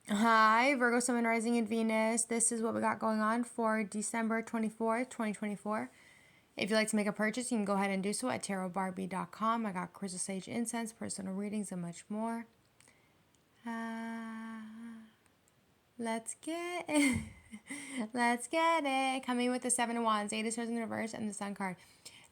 Hi, Virgo, Sun, Rising, and Venus. This is what we got going on for December 24th, 2024. If you'd like to make a purchase, you can go ahead and do so at tarotbarbiecom. I got crystal sage incense, personal readings, and much more. Let's get it. Let's get it. Coming with the Seven of Wands, Eight of Swords in the reverse, and the Sun card.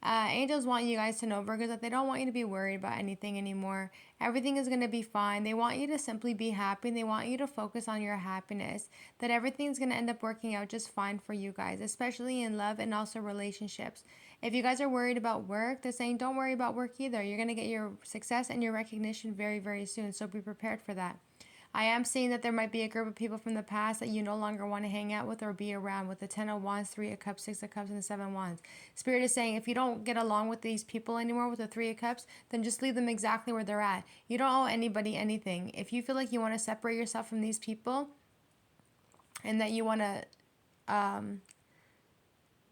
Angels want you guys to know, Virgos, that they don't want you to be worried about anything anymore. Everything is going to be fine. They want you to simply be happy. They want you to focus on your happiness. That everything's going to end up working out just fine for you guys, especially in love and also relationships. If you guys are worried about work, they're saying don't worry about work either. You're going to get your success and your recognition very, very soon. So be prepared for that. I am seeing that there might be a group of people from the past that you no longer want to hang out with or be around, with the 10 of Wands, 3 of Cups, 6 of Cups, and the 7 of Wands. Spirit is saying if you don't get along with these people anymore with the 3 of Cups, then just leave them exactly where they're at. You don't owe anybody anything. If you feel like you want to separate yourself from these people and that you want to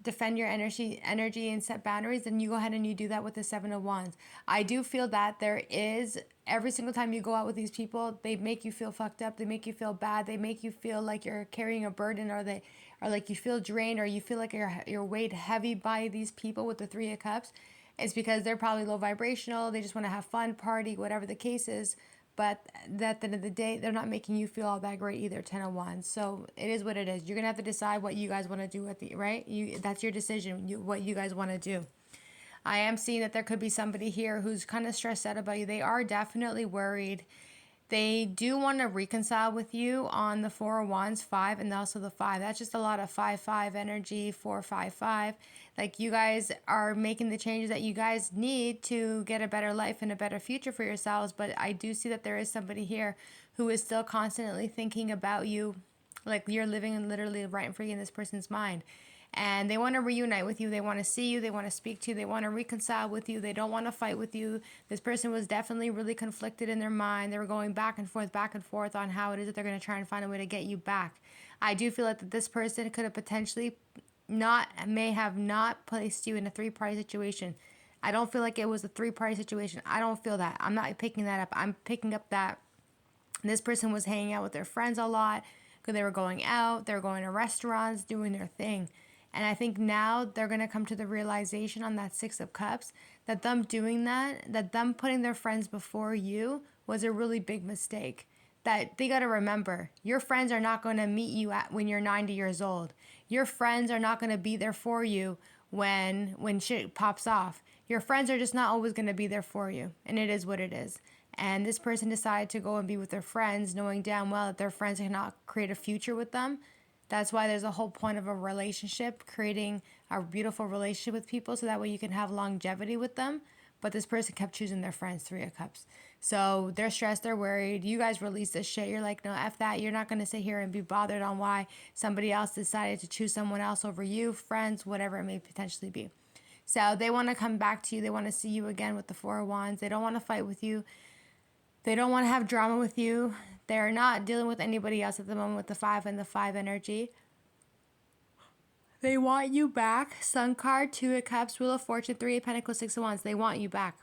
defend your energy and set boundaries, then you go ahead and you do that with the 7 of Wands. I do feel that there is, every single time you go out with these people, they make you feel fucked up, they make you feel bad, they make you feel like you're carrying a burden, or like you feel drained, or you feel like you're weighed heavy by these people with the 3 of Cups. It's because they're probably low vibrational, they just want to have fun, party, whatever the case is. But at the end of the day, they're not making you feel all that great either, 10 of Wands. So it is what it is. You're going to have to decide what you guys want to do right? That's your decision, what you guys want to do. I am seeing that there could be somebody here who's kind of stressed out about you. They are definitely worried. They do want to reconcile with you on the 4 of Wands, 5, and also the 5. That's just a lot of 5-5 energy, 4-5-5. Like you guys are making the changes that you guys need to get a better life and a better future for yourselves. But I do see that there is somebody here who is still constantly thinking about you. Like you're living literally right in front of this person's mind. And they want to reunite with you. They want to see you. They want to speak to you. They want to reconcile with you. They don't want to fight with you. This person was definitely really conflicted in their mind. They were going back and forth on how it is that they're going to try and find a way to get you back. I do feel like that this person could have potentially may have not placed you in a three-party situation. I don't feel like it was a three-party situation. I don't feel that. I'm not picking that up. I'm picking up that this person was hanging out with their friends a lot because they were going out, they were going to restaurants, doing their thing. And I think now they're going to come to the realization on that 6 of Cups that them doing that them putting their friends before you was a really big mistake. That they got to remember, your friends are not going to meet you when you're 90 years old. Your friends are not going to be there for you when shit pops off. Your friends are just not always going to be there for you. And it is what it is. And this person decided to go and be with their friends, knowing damn well that their friends cannot create a future with them. That's why there's a whole point of a relationship, creating a beautiful relationship with people so that way you can have longevity with them. But this person kept choosing their friends, 3 of Cups. So they're stressed, they're worried. You guys release this shit. You're like, no, F that. You're not going to sit here and be bothered on why somebody else decided to choose someone else over you, friends, whatever it may potentially be. So they want to come back to you. They want to see you again with the 4 of Wands. They don't want to fight with you. They don't want to have drama with you. They're not dealing with anybody else at the moment with the 5 and the 5 energy. They want you back. Sun card, 2 of Cups, Wheel of Fortune, 3 of Pentacles, 6 of Wands. They want you back.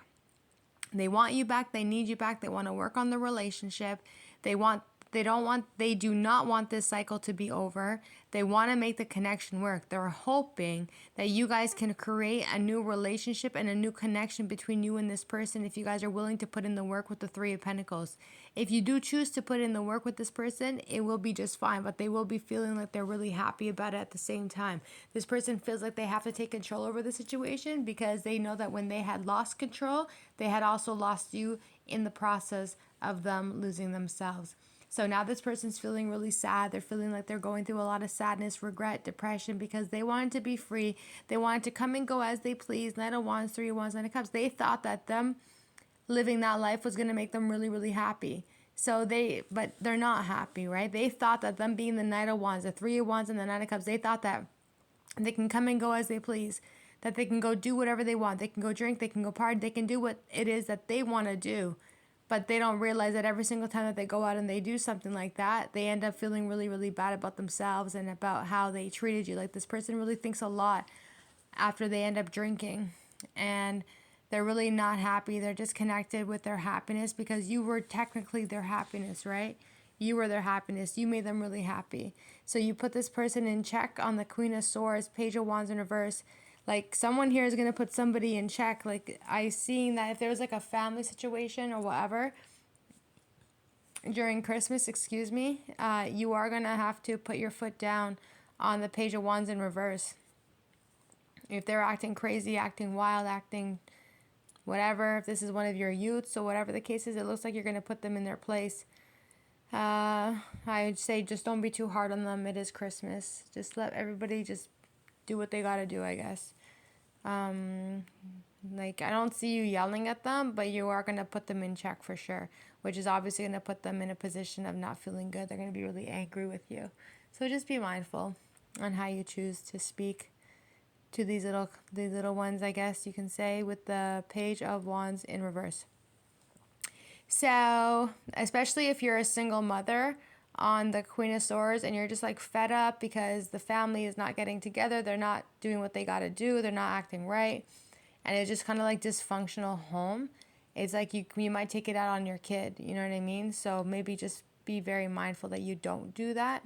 They want you back. They need you back. They want to work on the relationship. They do not want this cycle to be over. They want to make the connection work. They're hoping that you guys can create a new relationship and a new connection between you and this person if you guys are willing to put in the work with the 3 of Pentacles. If you do choose to put in the work with this person, it will be just fine, but they will be feeling like they're really happy about it at the same time. This person feels like they have to take control over the situation because they know that when they had lost control, they had also lost you in the process of them losing themselves. So now this person's feeling really sad. They're feeling like they're going through a lot of sadness, regret, depression because they wanted to be free. They wanted to come and go as they please. Knight of Wands, 3 of Wands, Knight of Cups. They thought that them living that life was going to make them really, really happy. But they're not happy, right? They thought that them being the Knight of Wands, the 3 of Wands, and the Knight of Cups, they thought that they can come and go as they please. That they can go do whatever they want. They can go drink, they can go party, they can do what it is that they want to do. But they don't realize that every single time that they go out and they do something like that, they end up feeling really, really bad about themselves and about how they treated you. Like this person really thinks a lot after they end up drinking. And they're really not happy. They're disconnected with their happiness because you were technically their happiness, right? You were their happiness. You made them really happy. So you put this person in check on the Queen of Swords, Page of Wands in reverse. Like, someone here is going to put somebody in check. Like, I seen that if there was like a family situation or whatever during Christmas, excuse me, you are going to have to put your foot down on the Page of Wands in reverse. If they're acting crazy, acting wild, acting whatever, if this is one of your youths or whatever the case is, it looks like you're going to put them in their place. I'd say just don't be too hard on them. It is Christmas. Just let everybody just do what they got to do, I guess. Like, I don't see you yelling at them, but you are going to put them in check for sure, which is obviously going to put them in a position of not feeling good. They're going to be really angry with you. So just be mindful on how you choose to speak to these little ones, I guess you can say, with the Page of Wands in reverse. So, especially if you're a single mother on the Queen of Swords and you're just like fed up because the family is not getting together, they're not doing what they got to do, they're not acting right, and it's just kind of like dysfunctional home. It's like you might take it out on your kid, you know what I mean? So maybe just be very mindful that you don't do that.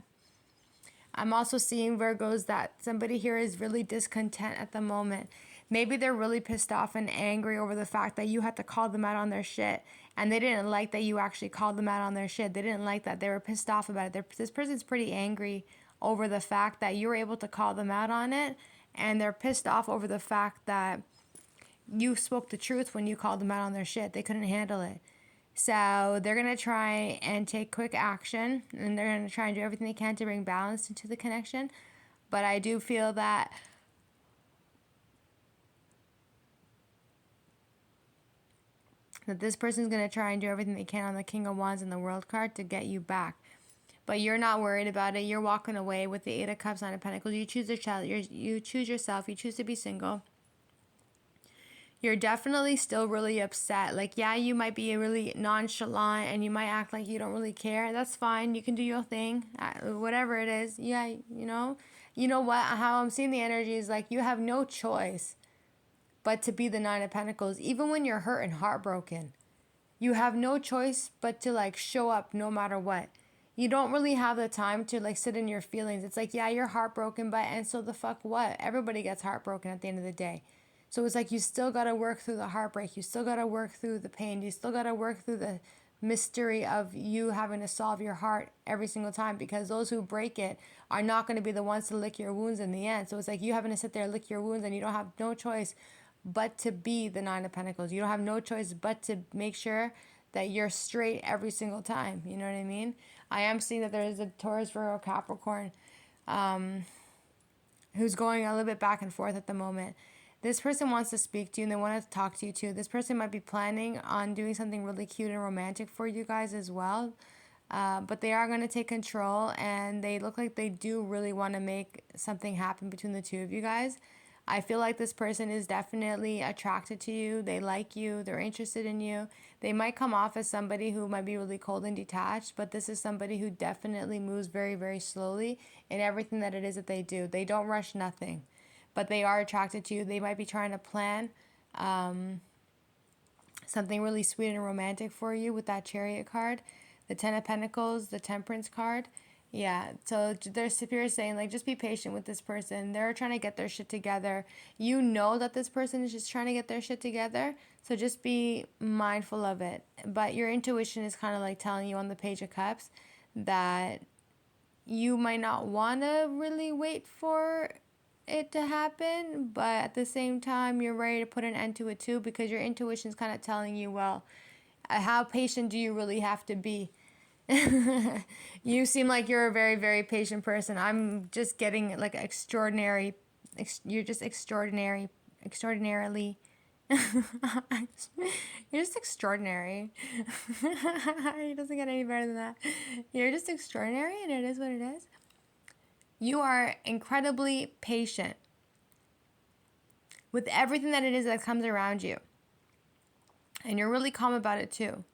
I'm also seeing, Virgos, that somebody here is really discontent at the moment. Maybe they're really pissed off and angry over the fact that you had to call them out on their shit. And they didn't like that you actually called them out on their shit. They didn't like that. They were pissed off about it. This person's pretty angry over the fact that you were able to call them out on it. And they're pissed off over the fact that you spoke the truth when you called them out on their shit. They couldn't handle it. So they're going to try and take quick action. And they're going to try and do everything they can to bring balance into the connection. But I do feel that this person's going to try and do everything they can on the King of Wands and the World card to get you back. But you're not worried about it. You're walking away with the Eight of Cups, Nine of Pentacles. You choose your child. You choose yourself. You choose to be single. You're definitely still really upset. Like, yeah, you might be really nonchalant and you might act like you don't really care. That's fine. You can do your thing. Whatever it is. Yeah, you know. You know what? How I'm seeing the energy is like you have no choice but to be the Nine of Pentacles. Even when you're hurt and heartbroken, you have no choice but to like show up no matter what. You don't really have the time to like sit in your feelings. It's like, yeah, you're heartbroken, but and so the fuck what? Everybody gets heartbroken at the end of the day. So it's like you still got to work through the heartbreak. You still got to work through the pain. You still got to work through the mystery of you having to solve your heart every single time, because those who break it are not going to be the ones to lick your wounds in the end. So it's like you having to sit there and lick your wounds, and you don't have no choice but to be the Nine of Pentacles. You don't have no choice but to make sure that you're straight every single time. You know what I mean? I am seeing that there is a Taurus, Virgo, Capricorn who's going a little bit back and forth at the moment. This person wants to speak to you and they want to talk to you too. This person might be planning on doing something really cute and romantic for you guys as well. But they are going to take control, and they look like they do really want to make something happen between the two of you guys. I feel like this person is definitely attracted to you. They like you. They're interested in you. They might come off as somebody who might be really cold and detached, but this is somebody who definitely moves very, very slowly in everything that it is that they do. They don't rush nothing, but they are attracted to you. They might be trying to plan something really sweet and romantic for you with that Chariot card, the Ten of Pentacles, the Temperance card. Yeah, so their spirit saying, like, just be patient with this person. They're trying to get their shit together. You know that this person is just trying to get their shit together, so just be mindful of it. But your intuition is kind of like telling you on the Page of Cups that you might not want to really wait for it to happen, but at the same time, you're ready to put an end to it too, because your intuition is kind of telling you, well, how patient do you really have to be? You seem like you're a very, very patient person. I'm just getting like extraordinary. You're just extraordinarily. You're just extraordinary. It doesn't get any better than that. You're just extraordinary, and it is what it is. You are incredibly patient with everything that it is that comes around you. And you're really calm about it too.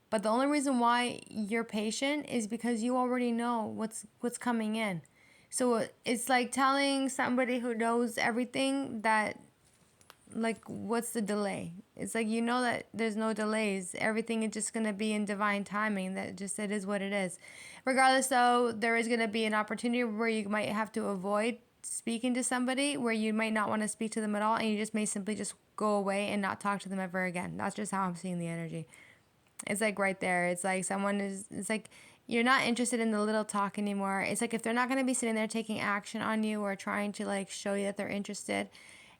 But the only reason why you're patient is because you already know what's coming in. So it's like telling somebody who knows everything that like, what's the delay? It's like, you know that there's no delays. Everything is just going to be in divine timing. That just, it is what it is. Regardless, though, there is going to be an opportunity where you might have to avoid speaking to somebody, where you might not want to speak to them at all, and you just may simply just go away and not talk to them ever again. That's just how I'm seeing the energy. It's like right there. It's like someone is, it's like you're not interested in the little talk anymore. It's like if they're not going to be sitting there taking action on you or trying to like show you that they're interested,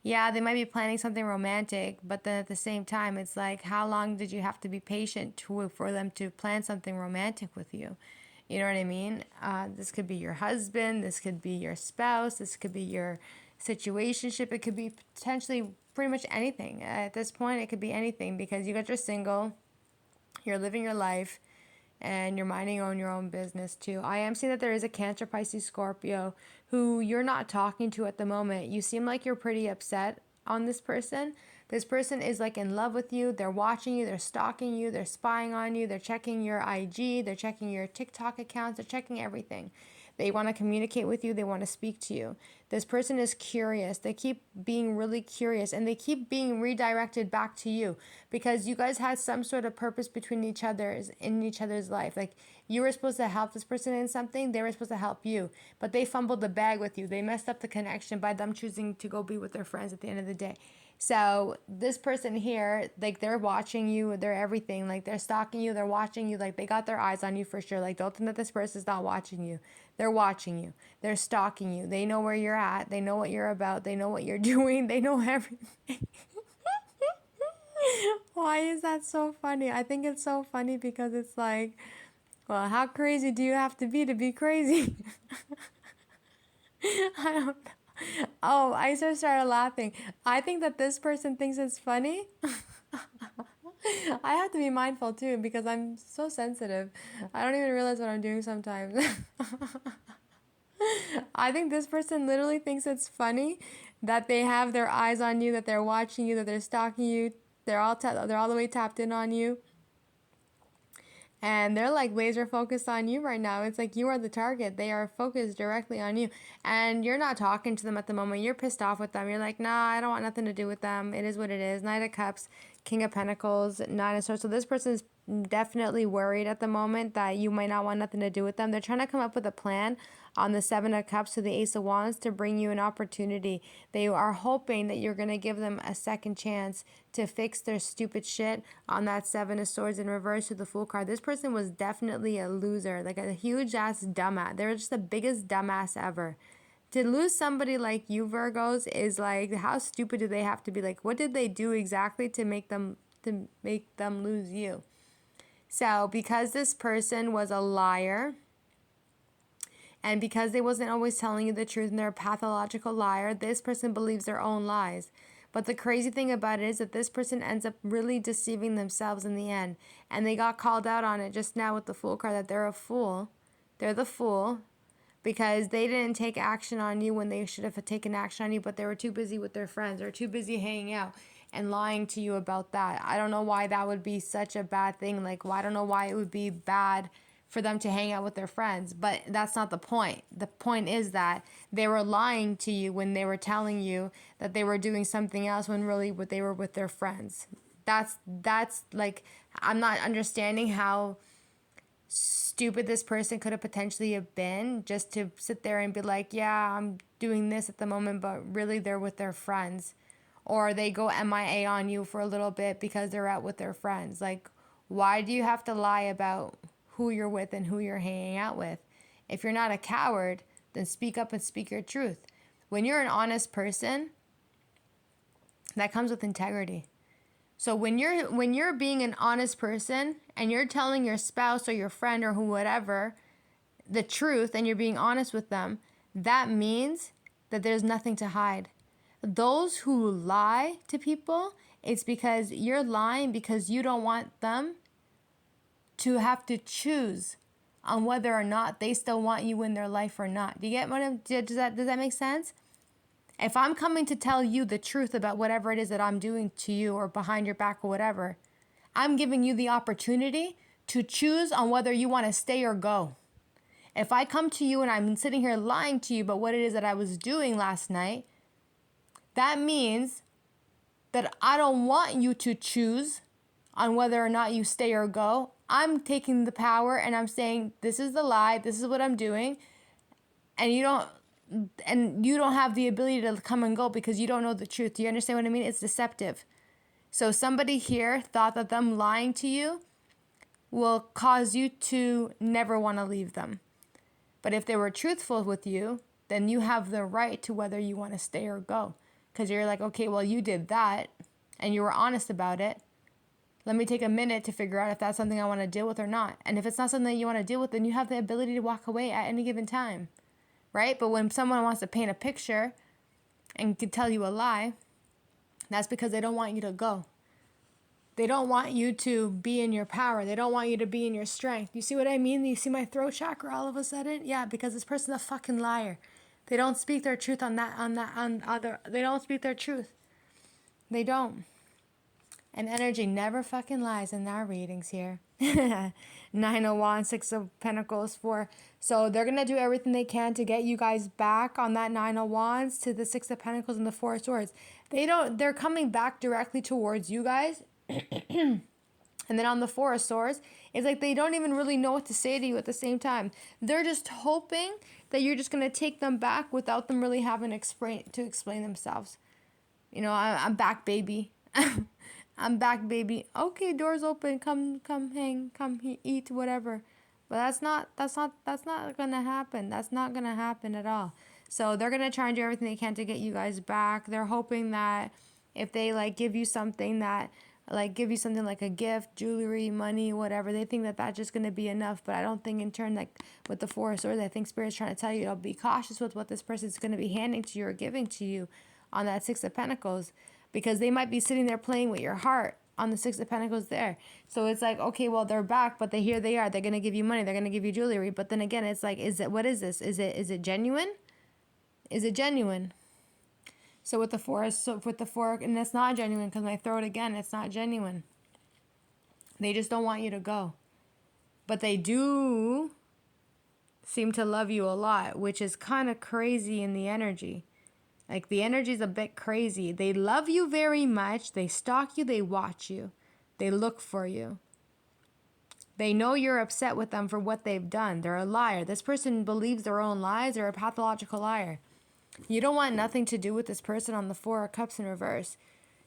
yeah, they might be planning something romantic, but then at the same time, it's like, how long did you have to be patient for them to plan something romantic with you? You know what I mean? This could be your husband, this could be your spouse, this could be your situationship. It could be potentially pretty much anything. At this point, it could be anything because you guys are single, you're living your life, and you're minding your own business too. I am seeing that there is a Cancer, Pisces, Scorpio who you're not talking to at the moment. You seem like you're pretty upset on this person. This person is like in love with you. They're watching you. They're stalking you. They're spying on you. They're checking your IG. They're checking your TikTok accounts. They're checking everything. They want to communicate with you. They want to speak to you. This person is curious. They keep being really curious and they keep being redirected back to you because you guys had some sort of purpose between each other's in each other's life. Like you were supposed to help this person in something. They were supposed to help you, but they fumbled the bag with you. They messed up the connection by them choosing to go be with their friends at the end of the day. So this person here, like they're watching you, they're everything, like they're stalking you, they're watching you, like they got their eyes on you for sure. Like don't think that this person's not watching you. They're watching you. They're stalking you. They know where you're at. They know what you're about. They know what you're doing. They know everything. Why is that so funny? I think it's so funny because it's like, well, how crazy do you have to be crazy? I don't know. Oh, I just started laughing. I think that this person thinks it's funny. I have to be mindful too because I'm so sensitive. I don't even realize what I'm doing sometimes. I think this person literally thinks it's funny that they have their eyes on you, that they're watching you, that they're stalking you. They're all the way tapped in on you. And they're like laser focused on you right now. It's like you are the target. They are focused directly on you. And you're not talking to them at the moment. You're pissed off with them. You're like, nah, I don't want nothing to do with them. It is what it is. Knight of Cups, King of Pentacles, Nine of Swords. So this person is definitely worried at the moment that you might not want nothing to do with them. They're trying to come up with a plan on the Seven of Cups to the Ace of Wands to bring you an opportunity. They are hoping that you're going to give them a second chance to fix their stupid shit on that Seven of Swords in reverse to the Fool card. This person was definitely a loser, like a huge ass dumbass. They're just the biggest dumbass ever. To lose somebody like you, Virgos, is like, how stupid do they have to be? Like, what did they do exactly to make them lose you? So because this person was a liar, and because they wasn't always telling you the truth and they're a pathological liar, this person believes their own lies. But the crazy thing about it is that this person ends up really deceiving themselves in the end. And they got called out on it just now with the Fool card that they're a fool. They're the fool because they didn't take action on you when they should have taken action on you, but they were too busy with their friends or too busy hanging out and lying to you about that. I don't know why that would be such a bad thing. Like, well, I don't know why it would be bad for them to hang out with their friends, but that's not the point. The point is that they were lying to you when they were telling you that they were doing something else when really what they were with their friends. That's like, I'm not understanding how stupid this person could have potentially have been just to sit there and be like, yeah, I'm doing this at the moment, but really they're with their friends. Or they go MIA on you for a little bit because they're out with their friends. Like, why do you have to lie about who you're with and who you're hanging out with? If you're not a coward, then speak up and speak your truth. When you're an honest person, that comes with integrity. So when you're being an honest person and you're telling your spouse or your friend or whatever the truth and you're being honest with them, that means that there's nothing to hide. Those who lie to people, it's because you're lying because you don't want them to have to choose on whether or not they still want you in their life or not. Do you get what does that make sense? If I'm coming to tell you the truth about whatever it is that I'm doing to you or behind your back or whatever, I'm giving you the opportunity to choose on whether you want to stay or go. If I come to you and I'm sitting here lying to you about what it is that I was doing last night, that means that I don't want you to choose on whether or not you stay or go. I'm taking the power and I'm saying, this is the lie, this is what I'm doing, and you don't have the ability to come and go because you don't know the truth. Do you understand what I mean? It's deceptive. So somebody here thought that them lying to you will cause you to never want to leave them. But if they were truthful with you, then you have the right to whether you want to stay or go. Because you're like, okay, well, you did that and you were honest about it. Let me take a minute to figure out if that's something I want to deal with or not. And if it's not something that you want to deal with, then you have the ability to walk away at any given time, right? But when someone wants to paint a picture and can tell you a lie, that's because they don't want you to go. They don't want you to be in your power. They don't want you to be in your strength. You see what I mean? You see my throat chakra all of a sudden? Yeah, because this person's a fucking liar. They don't speak their truth they don't speak their truth. They don't. And energy never fucking lies in our readings here. 9 of Wands, 6 of Pentacles, 4. So they're going to do everything they can to get you guys back on that 9 of Wands to the 6 of Pentacles and the 4 of Swords. They're coming back directly towards you guys. And then on the 4 of Swords, it's like they don't even really know what to say to you at the same time. They're just hoping that you're just going to take them back without them really having to explain themselves. You know, I'm back, baby. I'm back, baby. Okay, doors open. Come hang, eat, whatever. But that's not gonna happen. That's not gonna happen at all. So they're gonna try and do everything they can to get you guys back. They're hoping that if they give you something like a gift, jewelry, money, whatever, they think that that's just gonna be enough. But I don't think in turn, with the 4 of Swords, I think Spirit's trying to tell you, be cautious with what this person's gonna be handing to you or giving to you on that 6 of Pentacles. Because they might be sitting there playing with your heart on the 6 of Pentacles there. So it's like, okay, well, they're back, but here they are. They're going to give you money. They're going to give you jewelry. But then again, it's like, what is this? Is it genuine? Is it genuine? So with the 4, and it's not genuine because I throw it again. It's not genuine. They just don't want you to go. But they do seem to love you a lot, which is kind of crazy in the energy. The energy's a bit crazy. They love you very much. They stalk you. They watch you. They look for you. They know you're upset with them for what they've done. They're a liar. This person believes their own lies. They're a pathological liar. You don't want nothing to do with this person on the 4 of Cups in reverse.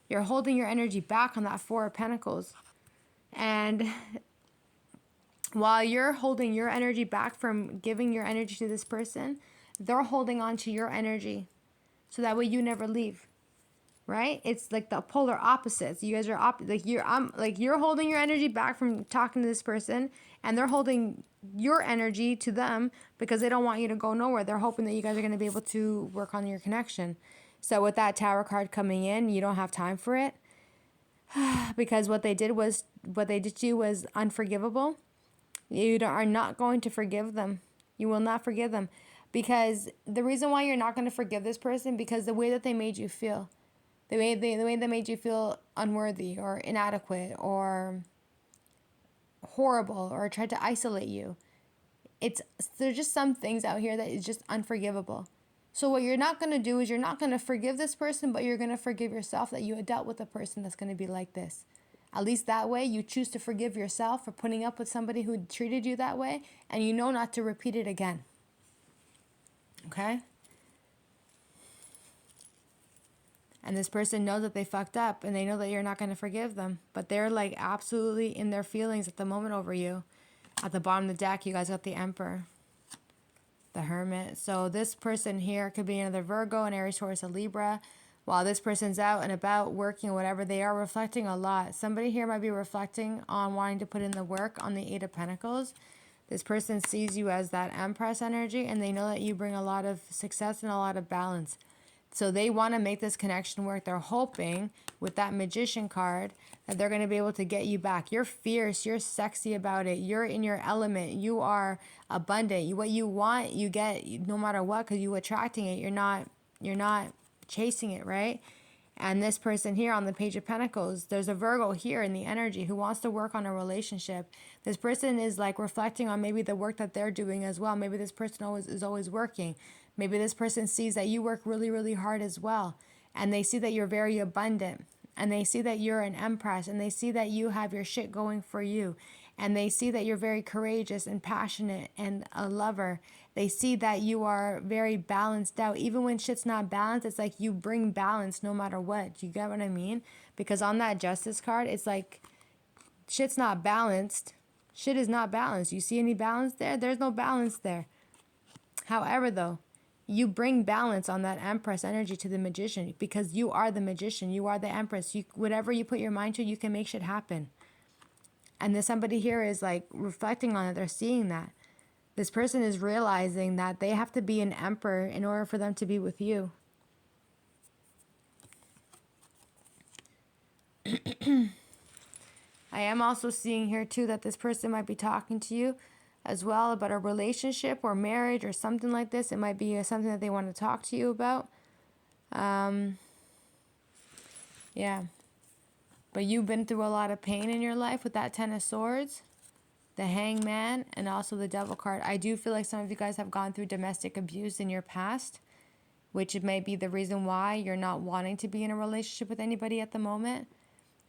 You're holding your energy back on that 4 of Pentacles. And while you're holding your energy back from giving your energy to this person, they're holding on to your energy. So that way you never leave, right? It's like the polar opposites. You guys are you're holding your energy back from talking to this person, and they're holding your energy to them because they don't want you to go nowhere. They're hoping that you guys are going to be able to work on your connection. So with that Tower card coming in, you don't have time for it because what they did to you was unforgivable. You are not going to forgive them. You will not forgive them. Because the reason why you're not going to forgive this person, because the way that they made you feel, the way they made you feel unworthy or inadequate or horrible or tried to isolate you, there's just some things out here that is just unforgivable. So what you're not going to do is you're not going to forgive this person, but you're going to forgive yourself that you had dealt with a person that's going to be like this. At least that way you choose to forgive yourself for putting up with somebody who treated you that way, and you know not to repeat it again. Okay? And this person knows that they fucked up, and they know that you're not going to forgive them. But they're absolutely in their feelings at the moment over you. At the bottom of the deck, you guys got the Emperor. The Hermit. So this person here could be another Virgo, an Aries, Taurus, a Libra. While this person's out and about working or whatever, they are reflecting a lot. Somebody here might be reflecting on wanting to put in the work on the 8 of Pentacles. This person sees you as that Empress energy, and they know that you bring a lot of success and a lot of balance. So they want to make this connection work. They're hoping with that Magician card that they're going to be able to get you back. You're fierce. You're sexy about it. You're in your element. You are abundant. What you want, you get no matter what, because you're attracting it. You're not chasing it, right? And this person here on the Page of Pentacles, there's a Virgo here in the energy who wants to work on a relationship. This person is reflecting on maybe the work that they're doing as well. Maybe this person is always working. Maybe this person sees that you work really, really hard as well. And they see that you're very abundant. and they see that you're an Empress, and they see that you have your shit going for you, and they see that you're very courageous and passionate and a lover. They see that you are very balanced out. Even when shit's not balanced, it's like you bring balance no matter what. You get what I mean? Because on that Justice card, it's like shit's not balanced. Shit is not balanced. You see any balance there? There's no balance there. However, though, you bring balance on that Empress energy to the Magician, because you are the Magician. You are the Empress. Whatever you put your mind to, you can make shit happen. And there's somebody here is like reflecting on it. They're seeing that. This person is realizing that they have to be an emperor in order for them to be with you. I am also seeing here too that this person might be talking to you as well about a relationship or marriage or something like this. It might be something that they want to talk to you about. Yeah. But you've been through a lot of pain in your life with that Ten of Swords, the Hangman, and also the Devil card. I do feel like some of you guys have gone through domestic abuse in your past, which may be the reason why you're not wanting to be in a relationship with anybody at the moment.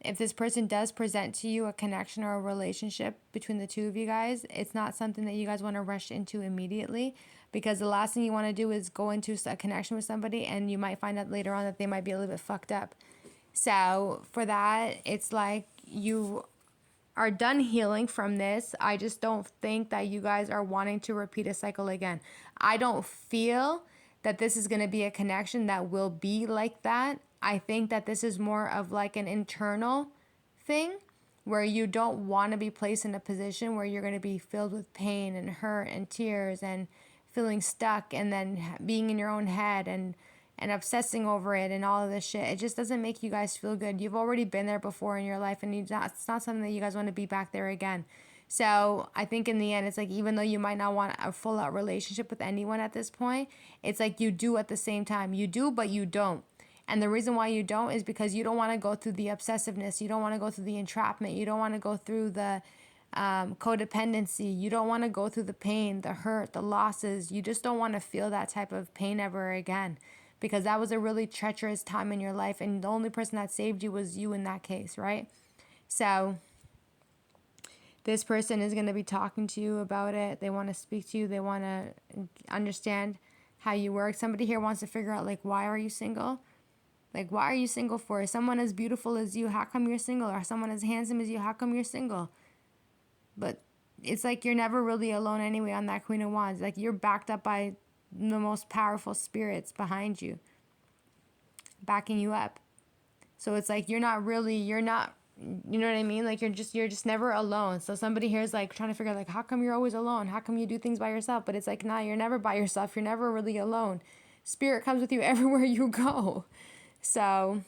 If this person does present to you a connection or a relationship between the two of you guys, it's not something that you guys want to rush into immediately, because the last thing you want to do is go into a connection with somebody and you might find out later on that they might be a little bit fucked up. So for that, it's like you are done healing from this. I just don't think that you guys are wanting to repeat a cycle again. I don't feel that this is going to be a connection that will be like that. I think that this is more of like an internal thing where you don't want to be placed in a position where you're going to be filled with pain and hurt and tears and feeling stuck and then being in your own head and obsessing over it and all of this shit. It just doesn't make you guys feel good. You've already been there before in your life, and it's not something that you guys want to be back there again. So I think in the end, it's like, even though you might not want a full out relationship with anyone at this point, it's like you do at the same time. You do, but you don't. And the reason why you don't is because you don't want to go through the obsessiveness. You don't want to go through the entrapment. You don't want to go through the codependency. You don't want to go through the pain, the hurt, the losses. You just don't want to feel that type of pain ever again, because that was a really treacherous time in your life, and the only person that saved you was you in that case, right? So this person is going to be talking to you about it. They want to speak to you. They want to understand how you work. Somebody here wants to figure out, like, why are you single? Like, why are you single for? Someone as beautiful as you, how come you're single? Or someone as handsome as you, how come you're single? But it's like you're never really alone anyway on that Queen of Wands. Like, you're backed up by the most powerful spirits behind you, backing you up. So it's like you know what I mean? Like, you're just never alone. So somebody here is like trying to figure out, like, how come you're always alone? How come you do things by yourself? But it's like, nah, you're never by yourself. You're never really alone. Spirit comes with you everywhere you go. So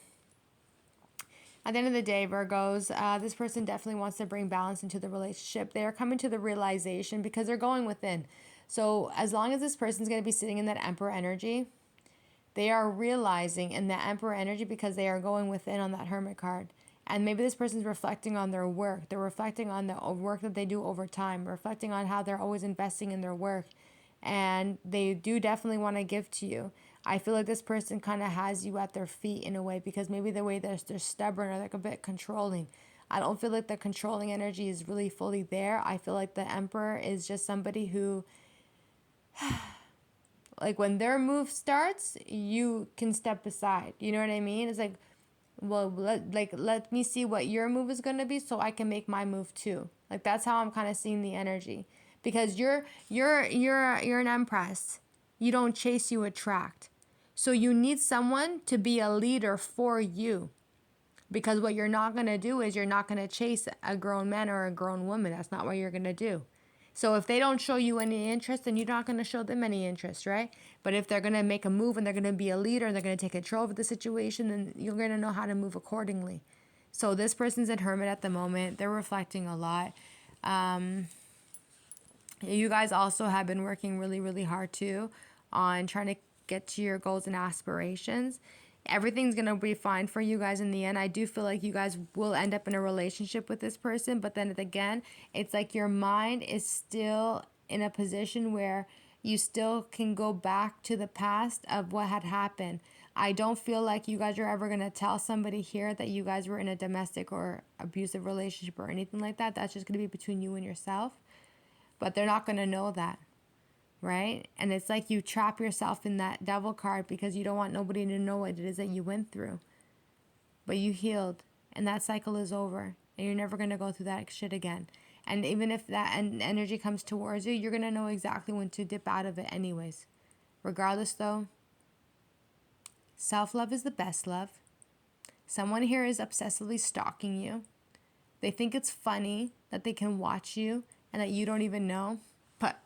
at the end of the day, Virgos, this person definitely wants to bring balance into the relationship. They are coming to the realization because they're going within. So as long as this person's going to be sitting in that Emperor energy, they are realizing in that Emperor energy because they are going within on that Hermit card. And maybe this person's reflecting on their work. They're reflecting on the work that they do over time, reflecting on how they're always investing in their work. And they do definitely want to give to you. I feel like this person kind of has you at their feet in a way, because maybe the way they're stubborn or like a bit controlling. I don't feel like the controlling energy is really fully there. I feel like the Emperor is just somebody who, like, when their move starts, you can step aside. You know what I mean? It's like, well, let me see what your move is going to be so I can make my move too. Like, that's how I'm kind of seeing the energy. Because you're an Empress. You don't chase, you attract. So you need someone to be a leader for you. Because what you're not going to do is you're not going to chase a grown man or a grown woman. That's not what you're going to do. So if they don't show you any interest, then you're not going to show them any interest, right? But if they're going to make a move and they're going to be a leader and they're going to take control of the situation, then you're going to know how to move accordingly. So this person's in Hermit at the moment. They're reflecting a lot. You guys also have been working really, really hard too on trying to get to your goals and aspirations. Everything's going to be fine for you guys in the end. I do feel like you guys will end up in a relationship with this person, but then again, it's like your mind is still in a position where you still can go back to the past of what had happened. I don't feel like you guys are ever going to tell somebody here that you guys were in a domestic or abusive relationship or anything like that. That's just going to be between you and yourself. But they're not going to know that, right? And it's like you trap yourself in that devil card because you don't want nobody to know what it is that you went through. But you healed, and that cycle is over, and you're never going to go through that shit again. And even if that energy comes towards you, you're going to know exactly when to dip out of it anyways. Regardless, though, self-love is the best love. Someone here is obsessively stalking you. They think it's funny that they can watch you and that you don't even know. But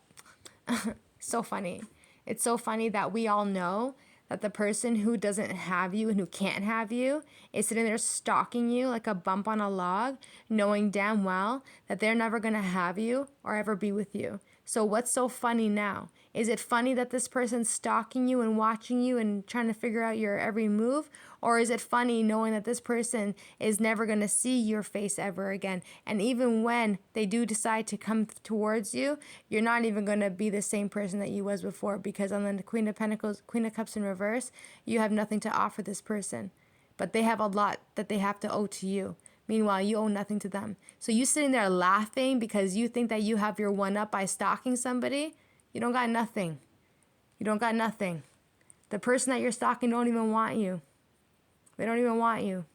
so funny. It's so funny that we all know that the person who doesn't have you and who can't have you is sitting there stalking you like a bump on a log, knowing damn well that they're never going to have you or ever be with you. So what's so funny now? Is it funny that this person's stalking you and watching you and trying to figure out your every move? Or is it funny knowing that this person is never going to see your face ever again? And even when they do decide to come towards you, you're not even going to be the same person that you was before, because on the Queen of Pentacles, Queen of Cups in reverse, you have nothing to offer this person. But they have a lot that they have to owe to you. Meanwhile, you owe nothing to them. So you sitting there laughing because you think that you have your one up by stalking somebody. You don't got nothing. You don't got nothing. The person that you're stalking don't even want you. They don't even want you.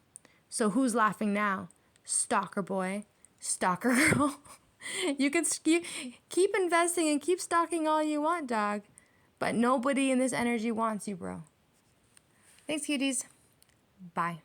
So who's laughing now? Stalker boy. Stalker girl. You can keep investing and keep stalking all you want, dog. But nobody in this energy wants you, bro. Thanks, cuties. Bye.